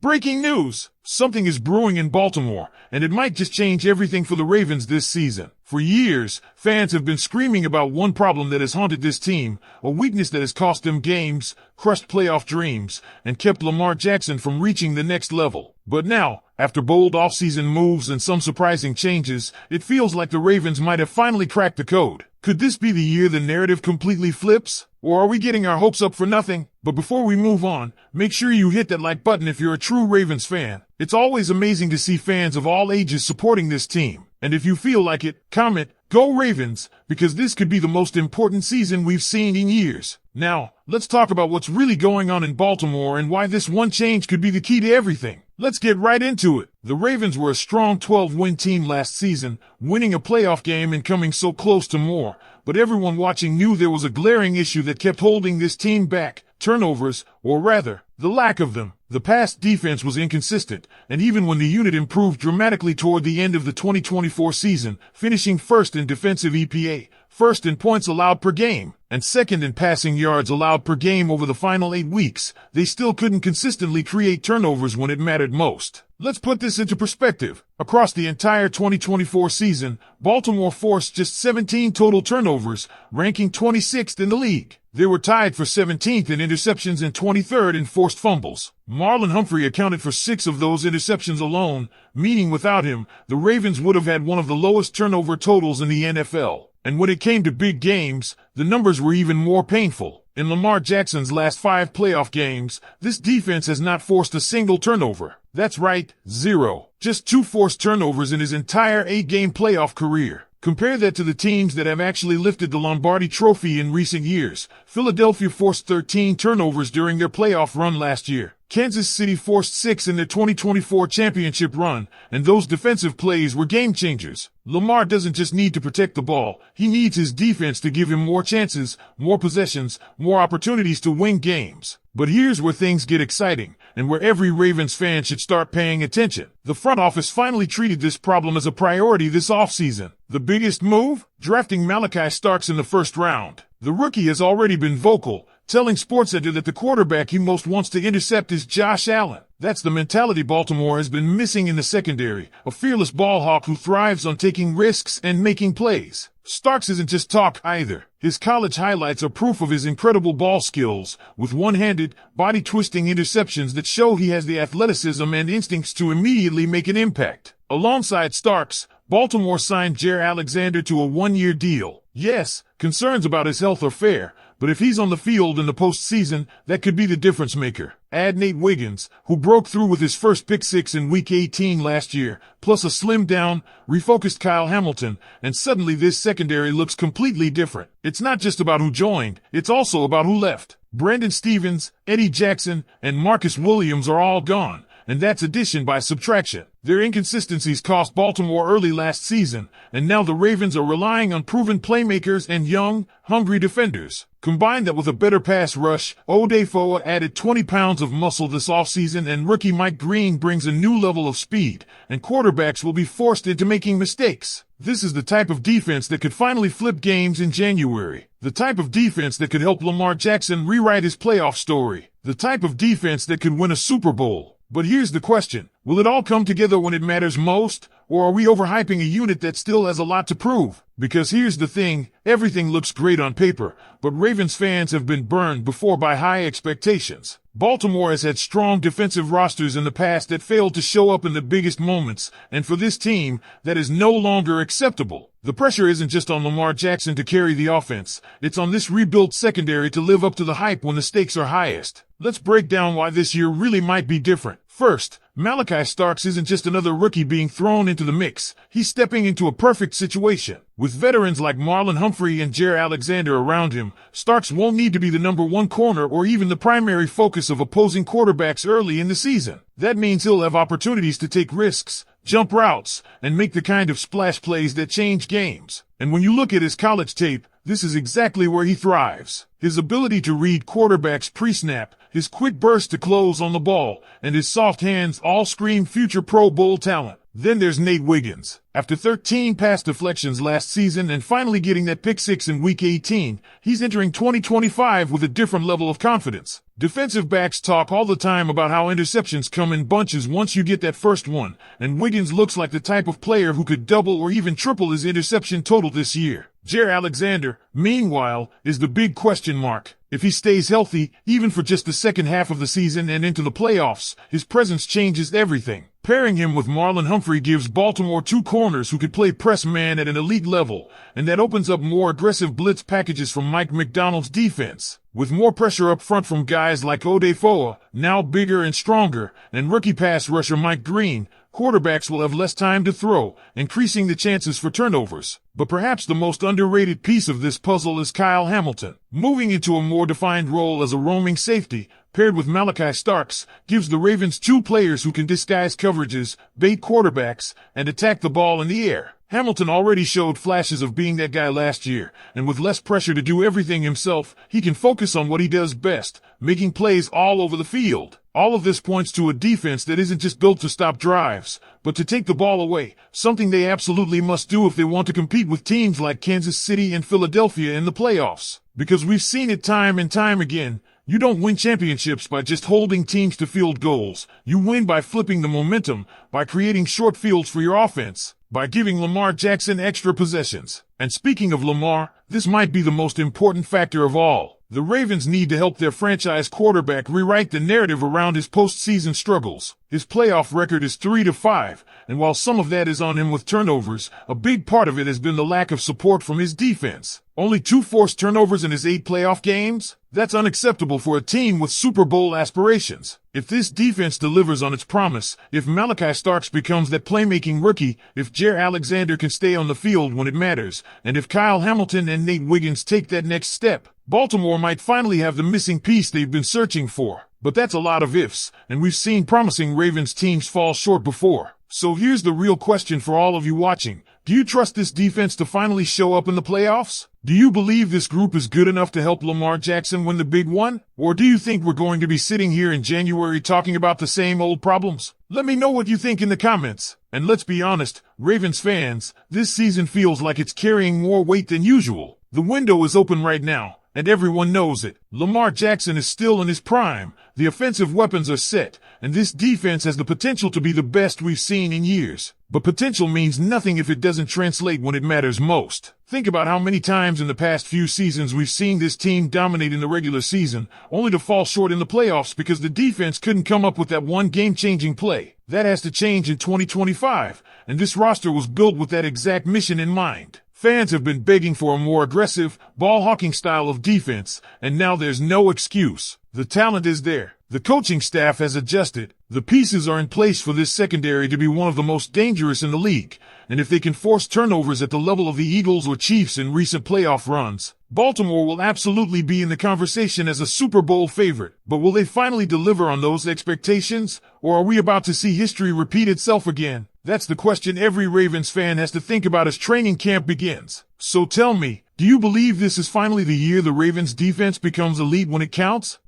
Breaking news! Something is brewing in Baltimore, and it might just change everything for the Ravens this season. For years, fans have been screaming about one problem that has haunted this team, a weakness that has cost them games, crushed playoff dreams, and kept Lamar Jackson from reaching the next level. But now, after bold offseason moves and some surprising changes, it feels like the Ravens might have finally cracked the code. Could this be the year the narrative completely flips? Or are we getting our hopes up for nothing? But before we move on, make sure you hit that like button if you're a true Ravens fan. It's always amazing to see fans of all ages supporting this team. And if you feel like it, comment, "Go Ravens," because this could be the most important season we've seen in years. Now, let's talk about what's really going on in Baltimore and why this one change could be the key to everything. Let's get right into it. The Ravens were a strong 12-win team last season, winning a playoff game and coming so close to more. But everyone watching knew there was a glaring issue that kept holding this team back: turnovers, or rather, the lack of them. The past defense was inconsistent, and even when the unit improved dramatically toward the end of the 2024 season, finishing first in defensive EPA, first in points allowed per game, and second in passing yards allowed per game over the final 8 weeks, they still couldn't consistently create turnovers when it mattered most. Let's put this into perspective. Across the entire 2024 season, Baltimore forced just 17 total turnovers, ranking 26th in the league. They were tied for 17th in interceptions and 23rd in forced fumbles. Marlon Humphrey accounted for 6 of those interceptions alone, meaning without him, the Ravens would have had one of the lowest turnover totals in the NFL. And when it came to big games, the numbers were even more painful. In Lamar Jackson's last 5 playoff games, this defense has not forced a single turnover. That's right, 0. Just 2 forced turnovers in his entire 8-game playoff career. Compare that to the teams that have actually lifted the Lombardi Trophy in recent years. Philadelphia forced 13 turnovers during their playoff run last year. Kansas City forced 6 in their 2024 championship run, and those defensive plays were game changers. Lamar doesn't just need to protect the ball, he needs his defense to give him more chances, more possessions, more opportunities to win games. But here's where things get exciting, and where every Ravens fan should start paying attention. The front office finally treated this problem as a priority this offseason. The biggest move? Drafting Malachi Starks in the first round. The rookie has already been vocal, telling SportsCenter that the quarterback he most wants to intercept is Josh Allen. That's the mentality Baltimore has been missing in the secondary, a fearless ball hawk who thrives on taking risks and making plays. Starks isn't just talk either. His college highlights are proof of his incredible ball skills, with one-handed, body-twisting interceptions that show he has the athleticism and instincts to immediately make an impact. Alongside Starks, Baltimore signed Jaire Alexander to a 1-year deal. Yes, concerns about his health are fair, but if he's on the field in the postseason, that could be the difference maker. Add Nate Wiggins, who broke through with his first pick 6 in Week 18 last year, plus a slimmed-down, refocused Kyle Hamilton, and suddenly this secondary looks completely different. It's not just about who joined, it's also about who left. Brandon Stevens, Eddie Jackson, and Marcus Williams are all gone, and that's addition by subtraction. Their inconsistencies cost Baltimore early last season, and now the Ravens are relying on proven playmakers and young, hungry defenders. Combine that with a better pass rush, Odafoa added 20 pounds of muscle this offseason, and rookie Mike Green brings a new level of speed, and quarterbacks will be forced into making mistakes. This is the type of defense that could finally flip games in January. The type of defense that could help Lamar Jackson rewrite his playoff story. The type of defense that could win a Super Bowl. But here's the question. Will it all come together when it matters most? Or are we overhyping a unit that still has a lot to prove? Because here's the thing, everything looks great on paper, but Ravens fans have been burned before by high expectations. Baltimore has had strong defensive rosters in the past that failed to show up in the biggest moments, and for this team, that is no longer acceptable. The pressure isn't just on Lamar Jackson to carry the offense, it's on this rebuilt secondary to live up to the hype when the stakes are highest. Let's break down why this year really might be different. First, Malachi Starks isn't just another rookie being thrown into the mix. He's stepping into a perfect situation. With veterans like Marlon Humphrey and Jaire Alexander around him, Starks won't need to be the number 1 corner or even the primary focus of opposing quarterbacks early in the season. That means he'll have opportunities to take risks, jump routes, and make the kind of splash plays that change games. And when you look at his college tape, this is exactly where he thrives. His ability to read quarterbacks pre-snap, his quick burst to close on the ball, and his soft hands all scream future Pro Bowl talent. Then there's Nate Wiggins. After 13 pass deflections last season and finally getting that pick six in Week 18, he's entering 2025 with a different level of confidence. Defensive backs talk all the time about how interceptions come in bunches once you get that first one, and Wiggins looks like the type of player who could double or even triple his interception total this year. Jaire Alexander, meanwhile, is the big question mark. If he stays healthy, even for just the second half of the season and into the playoffs, his presence changes everything. Pairing him with Marlon Humphrey gives Baltimore two corners who could play press man at an elite level, and that opens up more aggressive blitz packages from Mike McDonald's defense. With more pressure up front from guys like Odefoa, now bigger and stronger, and rookie pass rusher Mike Green, quarterbacks will have less time to throw, increasing the chances for turnovers. But perhaps the most underrated piece of this puzzle is Kyle Hamilton. Moving into a more defined role as a roaming safety, paired with Malachi Starks, gives the Ravens two players who can disguise coverages, bait quarterbacks, and attack the ball in the air. Hamilton already showed flashes of being that guy last year, and with less pressure to do everything himself, he can focus on what he does best, making plays all over the field. All of this points to a defense that isn't just built to stop drives, but to take the ball away, something they absolutely must do if they want to compete with teams like Kansas City and Philadelphia in the playoffs. Because we've seen it time and time again, you don't win championships by just holding teams to field goals. You win by flipping the momentum, by creating short fields for your offense, by giving Lamar Jackson extra possessions. And speaking of Lamar, this might be the most important factor of all. The Ravens need to help their franchise quarterback rewrite the narrative around his postseason struggles. His playoff record is 3-5, and while some of that is on him with turnovers, a big part of it has been the lack of support from his defense. Only 2 forced turnovers in his 8 playoff games? That's unacceptable for a team with Super Bowl aspirations. If this defense delivers on its promise, if Malachi Starks becomes that playmaking rookie, if Jaire Alexander can stay on the field when it matters, and if Kyle Hamilton and Nate Wiggins take that next step, Baltimore might finally have the missing piece they've been searching for. But that's a lot of ifs, and we've seen promising Ravens teams fall short before. So here's the real question for all of you watching. Do you trust this defense to finally show up in the playoffs? Do you believe this group is good enough to help Lamar Jackson win the big one? Or do you think we're going to be sitting here in January talking about the same old problems? Let me know what you think in the comments. And let's be honest, Ravens fans, this season feels like it's carrying more weight than usual. The window is open right now, and everyone knows it. Lamar Jackson is still in his prime, the offensive weapons are set, and this defense has the potential to be the best we've seen in years. But potential means nothing if it doesn't translate when it matters most. Think about how many times in the past few seasons we've seen this team dominate in the regular season, only to fall short in the playoffs because the defense couldn't come up with that one game-changing play. That has to change in 2025, and this roster was built with that exact mission in mind. Fans have been begging for a more aggressive, ball-hawking style of defense, and now there's no excuse. The talent is there. The coaching staff has adjusted. The pieces are in place for this secondary to be one of the most dangerous in the league. And if they can force turnovers at the level of the Eagles or Chiefs in recent playoff runs, Baltimore will absolutely be in the conversation as a Super Bowl favorite. But will they finally deliver on those expectations? Or are we about to see history repeat itself again? That's the question every Ravens fan has to think about as training camp begins. So tell me, do you believe this is finally the year the Ravens defense becomes elite when it counts?